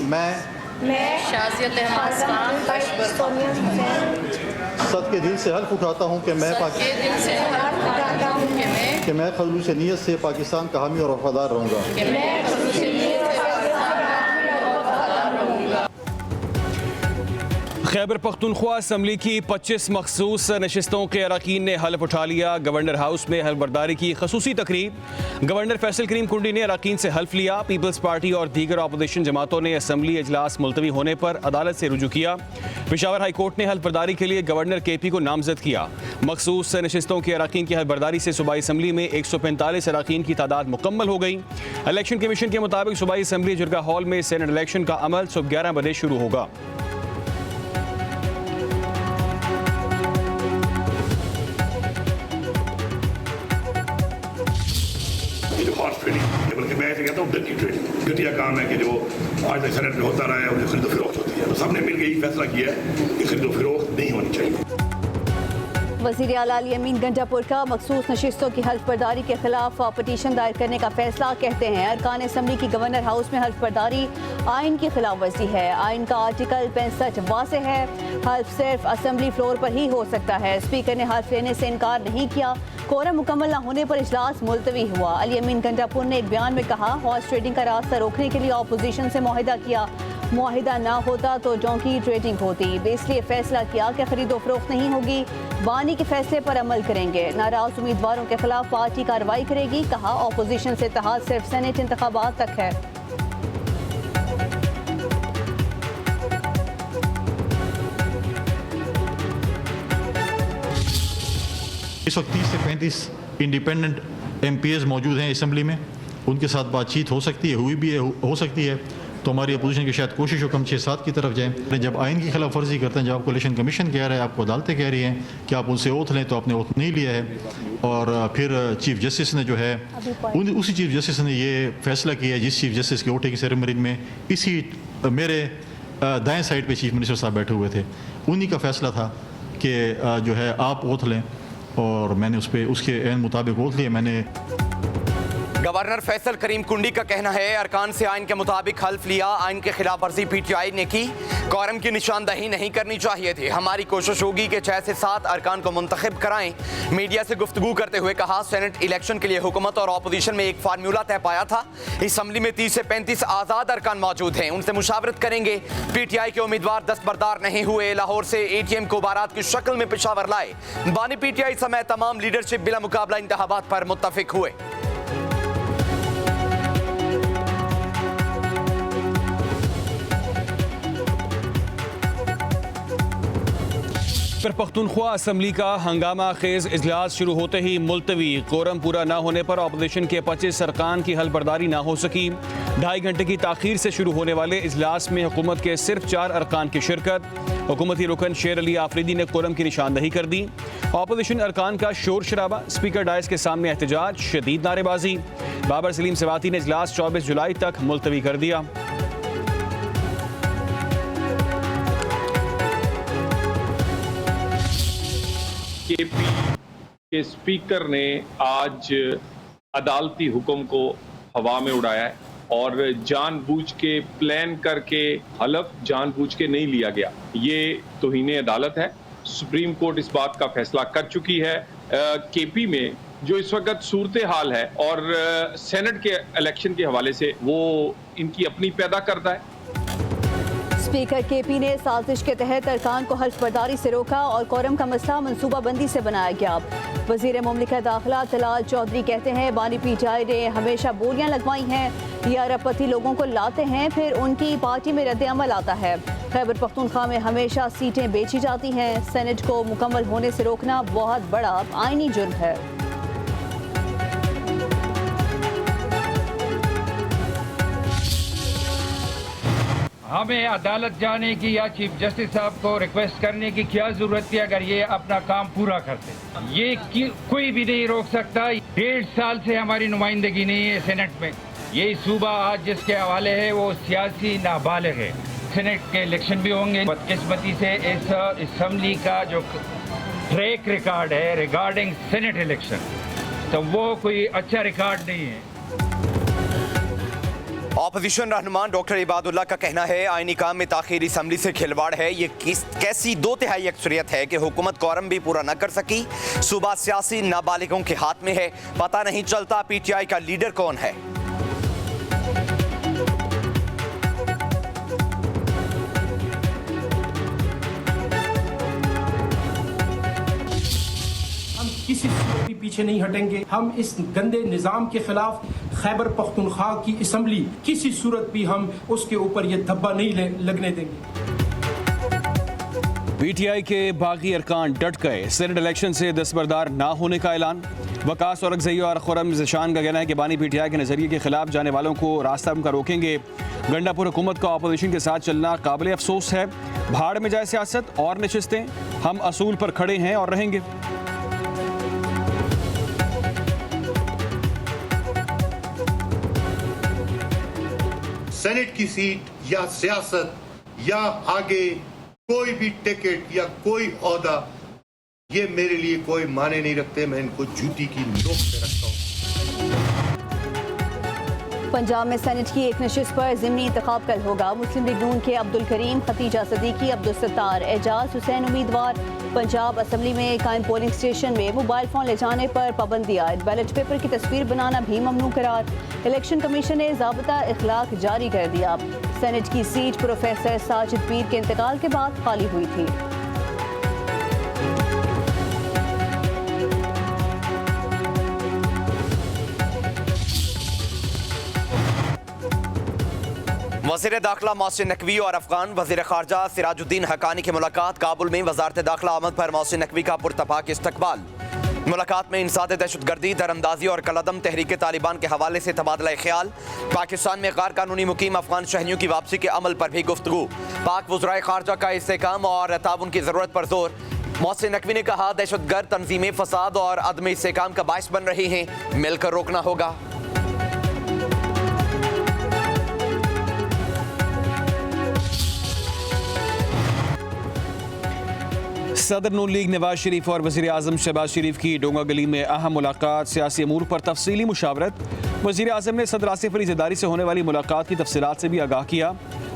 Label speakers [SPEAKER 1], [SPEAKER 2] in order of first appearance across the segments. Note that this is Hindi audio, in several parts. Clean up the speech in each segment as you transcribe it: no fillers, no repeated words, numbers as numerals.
[SPEAKER 1] मैं
[SPEAKER 2] शाज़ियत अहमद खान
[SPEAKER 1] सद के दिल से हल्फ उठाता हूँ कि मैं खलूस नीयत से पाकिस्तान का हामी और वफादार रहूँगा।
[SPEAKER 3] खैबर पख्तूनख्वा असम्बली की 25 मखसूस नशिस्तों के अरकान ने हल्फ उठा लिया। गवर्नर हाउस में हल्फ बर्दारी की खसूसी तकरीब। गवर्नर फैसल करीम कुंडी ने अरकान से हल्फ लिया। पीपल्स पार्टी और दीगर अपोजिशन जमातों ने असम्बली इजलास मुलतवी होने पर अदालत से रुजू किया। पेशावर हाई कोर्ट ने हल्फ बर्दारी के लिए गवर्नर KP को नामजद किया। मखसूस नशिस्तों के अरकान की हल्फ बर्दारी से सूबाई असम्बली में 145 अरकान की तादाद मुकम्मल हो गई। इलेक्शन कमीशन के मुताबिक सूबाई असम्बली जुर्गा हॉल में सेनेट इलेक्शन का अमल सुबह 11 बजे शुरू होगा।
[SPEAKER 4] बल्कि मैं ऐसे कहता हूँ डर्टी ट्रेडिंग घटिया काम है कि जो आज तक सेनेट में होता रहा है और जो खरीदो फरोख्त होती है, तो सबने मिलकर यही फैसला किया है कि खरीदो फरोख्त नहीं होनी चाहिए।
[SPEAKER 5] वज़ीर आला अली अमीन गंडापुर का मखसूस नशिस्तों की हल्फ बर्दारी के खिलाफ पटिशन दायर करने का फैसला। कहते हैं अरकान असम्बली की गवर्नर हाउस में हल्फ बर्दारी आइन की खिलाफ वर्जी है। आइन का आर्टिकल 65 वाज़ेह है। हल्फ सिर्फ असम्बली फ्लोर पर ही हो सकता है। स्पीकर ने हल्फ लेने से इनकार नहीं किया। कोरम मुकम्मल न होने पर इजलास मुलतवी हुआ। अली अमीन गंडापुर ने एक बयान में कहा, हॉर्स ट्रेडिंग का रास्ता रोकने के लिए अपोजिशन से मुआहिदा किया। मुआहिदा ना होता तो डोंकी ट्रेडिंग होती, इसलिए फैसला किया कि खरीदो फरोख्त नहीं होगी। बानी के फैसले पर अमल करेंगे। नाराज उम्मीदवारों के खिलाफ पार्टी कार्रवाई करेगी। कहा, अपोजिशन से इत्तेहाद सिर्फ सेनेट इंतखाबात तक है।
[SPEAKER 1] इस वक्त 30 से 35 इंडिपेंडेंट MPs मौजूद हैं असम्बली में। उनके साथ बातचीत हो सकती है, हुई भी है, हो सकती है। तो हमारी अपोजिशन की शायद कोशिश हो कम 6-7 की तरफ जाएं। जब आइन की खिलाफ वर्जी करते हैं, जब आपको इलेक्शन कमीशन कह रहा है, आपको अदालतें कह रही हैं कि आप उनसे ओथ लें, तो आपने ओथ नहीं लिया है। और फिर चीफ जस्टिस ने जो है उसी चीफ जस्टिस ने ये फैसला किया, जिस चीफ जस्टिस के ओटे की सेरेमनी में इसी मेरे दाएँ साइड पर चीफ मिनिस्टर साहब बैठे हुए थे, उन्हीं का फैसला था कि जो है आप ओथ लें। और मैंने उस पर उसके एन मुताबिक ओथ लिया। मैंने
[SPEAKER 6] गवर्नर फैसल करीम कुंडी का कहना है, अरकान से आइन के मुताबिक हल्फ लिया। आइन के खिलाफ वर्जी PTI ने की। कोरम की निशानदही नहीं करनी चाहिए थी। हमारी कोशिश होगी कि 6 से 7 अरकान को मुंतखब कराएं। मीडिया से गुफ्तगू करते हुए कहा, सेनेट इलेक्शन के लिए हुकूमत और अपोजिशन में एक फार्मूला तय पाया था। असम्बली में 30 से 35 आज़ाद अरकान मौजूद हैं, उनसे मुशावरत करेंगे। PTI के उम्मीदवार दस्तबरदार नहीं हुए। लाहौर से ATM को बारात की शक्ल में पेशावर लाए। बानी PTI समेत तमाम लीडरशिप बिला मुकाबला इंतखाबात पर मुत्तफिक हुए।
[SPEAKER 3] खैबर पख्तूनख्वा असम्बली का हंगामा खेज इजलास शुरू होते ही मुलतवी। कोरम पूरा न होने पर अपोजिशन के 25 अरकान की हल्फ बर्दारी ना हो सकी। 2.5 घंटे की ताखीर से शुरू होने वाले इजलास में हुकूमत के सिर्फ 4 अरकान की शिरकत। हुकूमती रुकन शेर अली आफरीदी ने कोरम की निशानदही कर दी। अपोजिशन अरकान का शोर शराबा, स्पीकर डायस के सामने एहतजाज, शदीद नारेबाजी। बाबर सलीम सेवाती ने इजलास 24 जुलाई तक मुलतवी कर दिया।
[SPEAKER 7] KP के स्पीकर ने आज अदालती हुक्म को हवा में उड़ाया है और जानबूझ के प्लान करके हलफ जानबूझ के नहीं लिया गया। ये तौहीन अदालत है। सुप्रीम कोर्ट इस बात का फैसला कर चुकी है। KP में जो इस वक्त सूरत हाल है और सेनेट के इलेक्शन के हवाले से वो इनकी अपनी पैदा करता है।
[SPEAKER 5] स्पीकर KP ने साजिश के तहत अरकान को हल्फ बर्दारी से रोका और कोरम का मसला मनसूबा बंदी से बनाया गया। वजीर मुमलिकत दाखिला तलाल चौधरी कहते हैं, बानी PTI ने हमेशा बोलियां लगवाई हैं। ये अरबपति लोगों को लाते हैं, फिर उनकी पार्टी में रद्द अमल आता है। खैबर पख्तूनख्वा में हमेशा सीटें बेची जाती हैं। सेनेट को मुकम्मल होने से रोकना बहुत बड़ा आईनी जुर्म है।
[SPEAKER 8] हमें अदालत जाने की या चीफ जस्टिस साहब को रिक्वेस्ट करने की क्या जरूरत थी अगर ये अपना काम पूरा करते। ये कोई भी नहीं रोक सकता। 1.5 साल से हमारी नुमाइंदगी नहीं है सेनेट में। यही सूबा आज जिसके हवाले है वो सियासी नाबालिग है। सेनेट के इलेक्शन भी होंगे। बदकिस्मती से इस असम्बली का जो ट्रैक रिकॉर्ड है रिगार्डिंग सेनेट इलेक्शन, तो वो कोई अच्छा रिकॉर्ड नहीं है।
[SPEAKER 6] अपोजिशन रहनुमा डॉक्टर इबादुल्लाह का कहना है आईनी काम में ताखीरी असम्बली से खिलवाड़ है। ये कैसी 2/3 अक्सरियत है कि हुकूमत कोरम भी पूरा न कर सकी। सूबा सियासी नाबालिगों के हाथ में है, पता नहीं चलता PTI का लीडर कौन है।
[SPEAKER 2] किसी सूरत भी पीछे नहीं हटेंगे। हम इस गंदे निज़ाम के खिलाफ खैबर पख्तूनख्वा की असम्बली किसी सूरत भी हम उसके ऊपर ये धब्बा नहीं लगने देंगे।
[SPEAKER 3] PTI के बागी अरकान डट गए। सेनेट इलेक्शन से दस्तबरदार ना होने का ऐलान। वकास औरंगज़ई और खुर्रम ज़शान का कहना है कि बानी PTI के नज़रिए के खिलाफ जाने वालों को रास्ता उनका रोकेंगे। गंडापुर हुकूमत का अपोजिशन के साथ चलना काबिल अफसोस है। भाड़ में जाए सियासत और नशिस्तें, हम असूल पर खड़े हैं और रहेंगे।
[SPEAKER 9] सेनेट की सीट या सियासत या आगे कोई भी टिकट या कोई ओहदा, ये मेरे लिए कोई माने नहीं रखते। मैं इनको जूती की नोक पे रखता हूँ।
[SPEAKER 5] पंजाब में सेनेट की एक नशिस्त पर ज़िमनी इंतखाब कल होगा। मुस्लिम लीग नून के अब्दुल करीम, खतीजा सदीकी, अब्दुल सत्तार, एजाज हुसैन उम्मीदवार। पंजाब असम्बली में कायम पोलिंग स्टेशन में मोबाइल फ़ोन ले जाने पर पाबंदी आयद। बैलेट पेपर की तस्वीर बनाना भी ममनू करार। इलेक्शन कमीशन ने ज़ाब्ता इखलाक जारी कर दिया। सेनेट की सीट प्रोफेसर साजिद पीर के इंतकाल के बाद खाली हुई थी।
[SPEAKER 6] वज़ीर दाखिला मोहसिन नकवी और अफगान वज़ीर ख़ारजा सिराजुद्दीन हक़ानी की मुलाकात। काबुल में वज़ारत दाखिला आमद पर मोहसिन नकवी का पुरतपाक इस्तकबाल। मुलाकात में इंसाद दहशतगर्दी, दरअंदाजी और कलदम तहरीक तालिबान के हवाले से तबादला ख्याल। पाकिस्तान में गैर कानूनी मुकीम अफगान शहरियों की वापसी के अमल पर भी गुफ्तगू। पाक वज़राए ख़ारजा का इस्तेहकाम और ताउन की ज़रूरत पर जोर। मोहसिन नकवी ने कहा दहशतगर्द तंजीमें फसाद और अदम इस्तेहकाम का बाइस बन रही हैं, मिलकर रोकना होगा।
[SPEAKER 3] सदर नून लीग नवाज शरीफ और वज़ीर आज़म शहबाज शरीफ की डोंगा गली में अहम मुलाकात। सियासी अमूर पर तफसीली मुशावरत। वज़ीर आज़म ने सदर आसिफ अली ज़रदारी से होने वाली मुलाकात की तफसीलात से भी आगाह किया।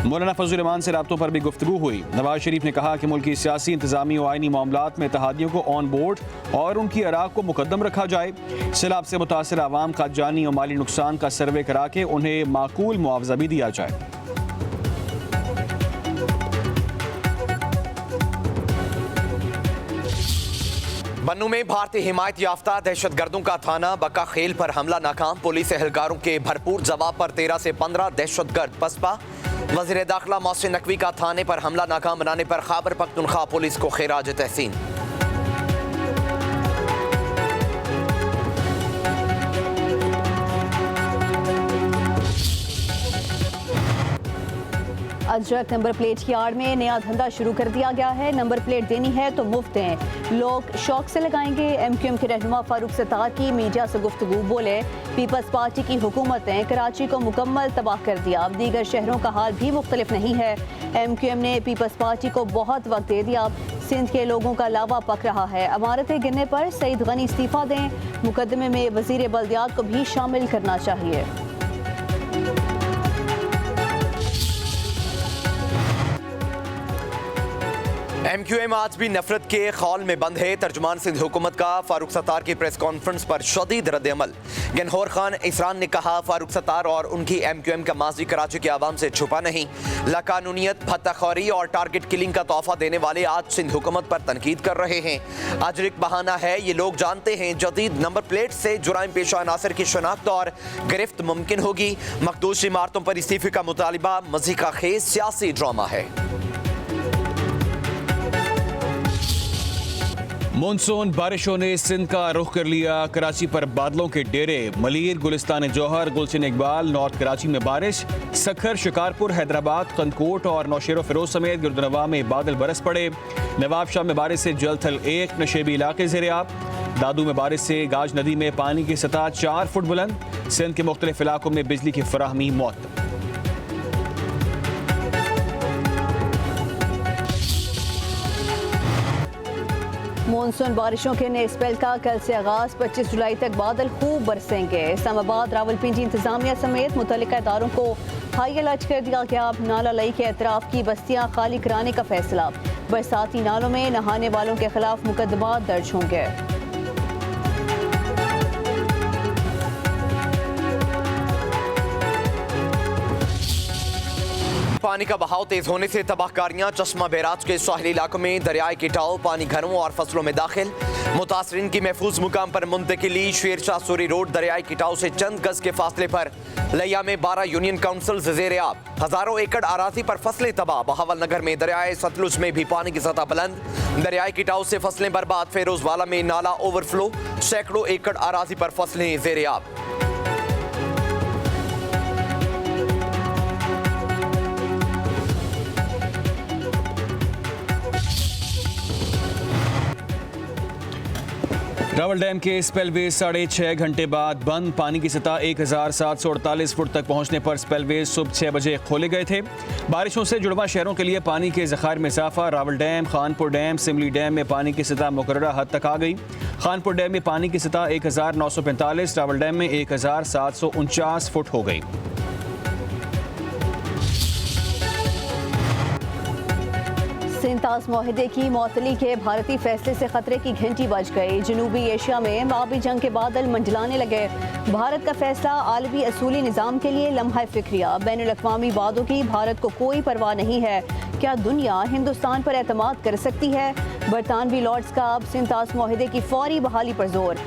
[SPEAKER 3] मौलाना फजल रहमान से राब्तों पर भी गुफ्तगू हुई। नवाज शरीफ ने कहा कि मुल्क की सियासी, इंतजामी और आइनी मामलात में इत्तेहादियों को ऑन बोर्ड और उनकी अराक को मुकद्दम रखा जाए। सैलाब से मुतासर आवाम का जानी और माली नुकसान का सर्वे करा के उन्हें माकूल मुआवजा भी दिया जाए।
[SPEAKER 6] बन्नू में भारतीय हिमायत याफ्ता दहशतगर्दों का थाना बक्का खेल पर हमला नाकाम। पुलिस एहलकारों के भरपूर जवाब पर 13 से 15 दहशतगर्द पसपा। वज़ीर दाखिला मोहसिन नकवी का थाने पर हमला नाकाम बनाने पर खैबर पख्तूनख्वा पुलिस को खिराज तहसीन।
[SPEAKER 5] अजरक नंबर प्लेट की आड़ में नया धंधा शुरू कर दिया गया है। नंबर प्लेट देनी है तो मुफ्त हैं, लोग शौक से लगाएंगे। MQM के रहनुमा फारूक सत्तार की मीडिया से गुफ्तगू, बोले पीपल्स पार्टी की हुकूमत ने कराची को मुकम्मल तबाह कर दिया, अब दीगर शहरों का हाल भी मुख्तलिफ नहीं है। MQM ने पीपल्स पार्टी को बहुत वक्त दे दिया, सिंध के लोगों का लावा पक रहा है। अमारतें गिरने पर सईद गनी इस्तीफा दें, मुकदमे में वजीर बल्दियात को भी शामिल करना चाहिए।
[SPEAKER 6] MQM आज भी नफरत के खौल में बंद है। तर्जुमान सिंध हुकूमत का फारूक सत्तार की प्रेस कॉन्फ्रेंस पर शदीद रद्द-ए-अमल। गनहौर खान इसरान ने कहा फारूक सत्तार और उनकी MQM का माजी कराची के आवाम से छुपा नहीं। लाकानूनियत, भत्ताखोरी और टारगेट किलिंग का तोहफा देने वाले आज सिंध हुकूमत पर तनकीद कर रहे हैं। अजरिक बहाना है, ये लोग जानते हैं जदीद नंबर प्लेट से जुराइम पेशा अनासर की शनाख्त और गिरफ्त मुमकिन होगी। मखदूश इमारतों पर इस्तीफे का मुतालिबा मज़ीका खेज सियासी ड्रामा है।
[SPEAKER 3] मानसून बारिशों ने सिंध का रुख कर लिया। कराची पर बादलों के डेरे, मलीर, गुलिस्तान जौहर, गुलशन इकबाल, नॉर्थ कराची में बारिश। सखर, शिकारपुर, हैदराबाद, कंदकोट और नौशेरो फिरोज समेत गिरदनवा में बादल बरस पड़े। नवाबशाह में बारिश से जलथल 1, नशेबी इलाके ज़ेर-ए-आब। दादू में बारिश से गाज नदी में पानी की सतह 4 फुट बुलंद। सिंध के मुख्तलिफ इलाकों में बिजली की फराहमी मौत।
[SPEAKER 5] मानसून बारिशों के नए स्पेल का कल से आगाज। 25 जुलाई तक बादल खूब बरसेंगे। इस्लामाबाद, रावलपिंडी इंतजामिया समेत मुतल्लिका इदारों को हाई अलर्ट कर दिया गया। नाला लई के अतराफ की बस्तियां खाली कराने का फैसला। बरसाती नालों में नहाने वालों के खिलाफ मुकदमा दर्ज होंगे।
[SPEAKER 6] पानी का बहाव तेज होने से तबाहकारियां। चश्मा बैराज के साहिली इलाकों में दरियाए किटाव पानी घरों और फसलों में दाखिल। मुतासरीन की महफूज मुकाम पर मुंतकिली। शेरशाह सूरी रोड दरियाए किटाव से चंद गज के फासले पर लिया में 12 यूनियन काउंसिल ज़ेर-ए-आब। हजारों एकड़ अराजी पर फसलें तबाह। बहावल नगर में दरियाए सतलुज में भी पानी की सतह बुलंद। दरियाए किटाव से फसलें बर्बाद। फेरोजवाला में नाला ओवरफ्लो। सैकड़ों एकड़ अराजी पर फसलें ज़ेर-ए-आब।
[SPEAKER 3] रावल डैम के स्पेलवे 6.5 घंटे बाद बंद। पानी की सतह 1748 फुट तक पहुंचने पर स्पेलवे सुबह 6 बजे खोले गए थे। बारिशों से जुड़वा शहरों के लिए पानी के ज़खायर में इजाफा। Rawal dam, Khanpur dam, Simli dam में पानी की सतह मुकर्ररा हद तक आ गई। खानपुर डैम में पानी की सतह 1945, रावल डैम में 1749 फुट हो गई।
[SPEAKER 5] सिंतास माहिदे की मौतली के भारतीय फैसले से खतरे की घंटी बज गई। जनूबी एशिया में माबी जंग के बादल मंडलाने लगे। भारत का फैसला आलमी असूली निज़ाम के लिए लम्हा फिक्रिया। बैनुल अक़वामी वादों की भारत को कोई परवाह नहीं है। क्या दुनिया हिंदुस्तान पर एतमाद कर सकती है? बरतानवी लॉर्ड्स का अब सिंतास माहिदे की फौरी बहाली पर जोर।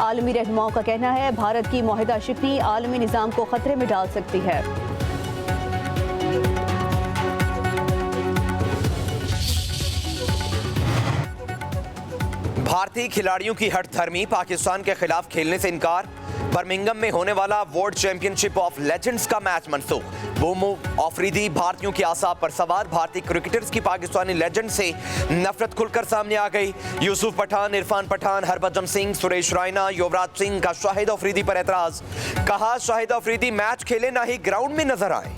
[SPEAKER 5] आलमी रहनुमाओं का कहना है भारत की माहिदा शिकनी आलमी निज़ाम को खतरे में डाल सकती है।
[SPEAKER 6] भारतीय खिलाड़ियों की हठधर्मी। पाकिस्तान के खिलाफ खेलने से इनकार। बर्मिंघम में होने वाला वर्ल्ड चैंपियनशिप ऑफ लेजेंड्स का मैच मनसूख। बोमो अफरीदी भारतीयों की आसाब पर सवार। भारतीय क्रिकेटर्स की पाकिस्तानी लेजेंड से नफरत खुलकर सामने आ गई। यूसुफ पठान, इरफान पठान, हरभजन सिंह, सुरेश रैना, युवराज सिंह का शाहिद अफरीदी पर एतराज। कहा शाहिद अफरीदी मैच खेले ना ही ग्राउंड में नजर आए।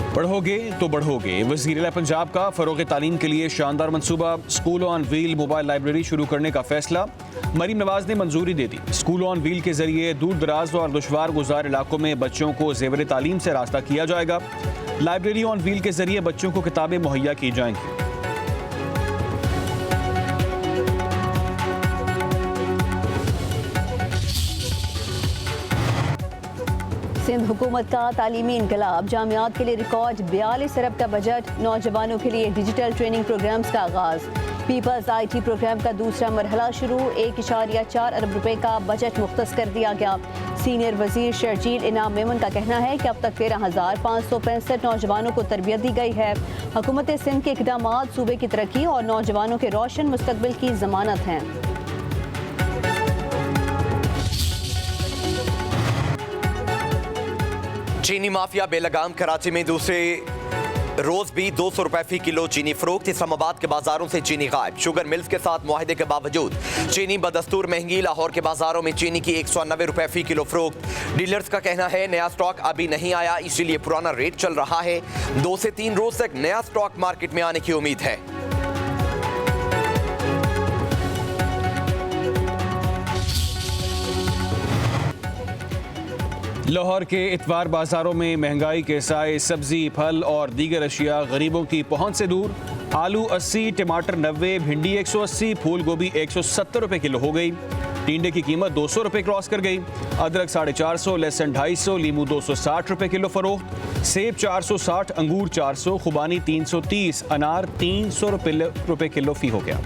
[SPEAKER 3] पढ़ोगे तो बढ़ोगे। वज़ीर-ए-आला पंजाब का फ़रोग़ तालीम के लिए शानदार मंसूबा। School on wheel mobile library शुरू करने का फैसला। मरीम नवाज ने मंजूरी दे दी। स्कूल ऑन व्हील के जरिए दूर दराज और दुश्वार गुजार इलाकों में बच्चों को ज़ेवर तालीम से रास्ता किया जाएगा। लाइब्रेरी ऑन व्हील के जरिए बच्चों को किताबें मुहैया की जाएंगी।
[SPEAKER 5] सिंध हुकूमत का तालीमी इनकलाब। जामियात के लिए रिकॉर्ड 42 अरब का बजट। नौजवानों के लिए डिजिटल ट्रेनिंग प्रोग्राम्स का आगाज। पीपल्स IT प्रोग्राम का दूसरा मरहला शुरू। 1.4 अरब रुपए का बजट मुख्तस कर दिया गया। सीनियर वजीर शर्जील इनाम मेमन का कहना है कि अब तक 13,565 नौजवानों को तरबियत दी गई है। हुकूमत सिंध के इक़दामात सूबे की तरक्की और नौजवानों के रोशन मुस्तकबिल की जमानत हैं।
[SPEAKER 6] चीनी माफिया बेलगाम। कराची में दूसरे रोज भी 200 रुपए फी किलो चीनी फरोख्त। इस्लामाबाद के बाजारों से चीनी गायब। शुगर मिल्स के साथ मुआहदे के बावजूद चीनी बदस्तूर महंगी। लाहौर के बाजारों में चीनी की 190 रुपए फी किलो फरोख्त। डीलर्स का कहना है नया स्टॉक अभी नहीं आया, इसीलिए पुराना रेट चल रहा है। 2 से 3 रोज तक नया स्टॉक मार्केट में आने की उम्मीद है।
[SPEAKER 3] लाहौर के इतवार बाजारों में महंगाई के साए सब्जी, फल और दीगर अशिया गरीबों की पहुंच से दूर। आलू 80, टमाटर 90, भिंडी 180, फूल गोभी 170 रुपए किलो हो गई। टिंडे की कीमत 200 रुपए क्रॉस कर गई। अदरक 450, लहसुन 250, लीमू 260 रुपए किलो फरोख्त। सेब 460, अंगूर 400, खुबानी 330, अनार 300 रुपए किलो फी हो गया।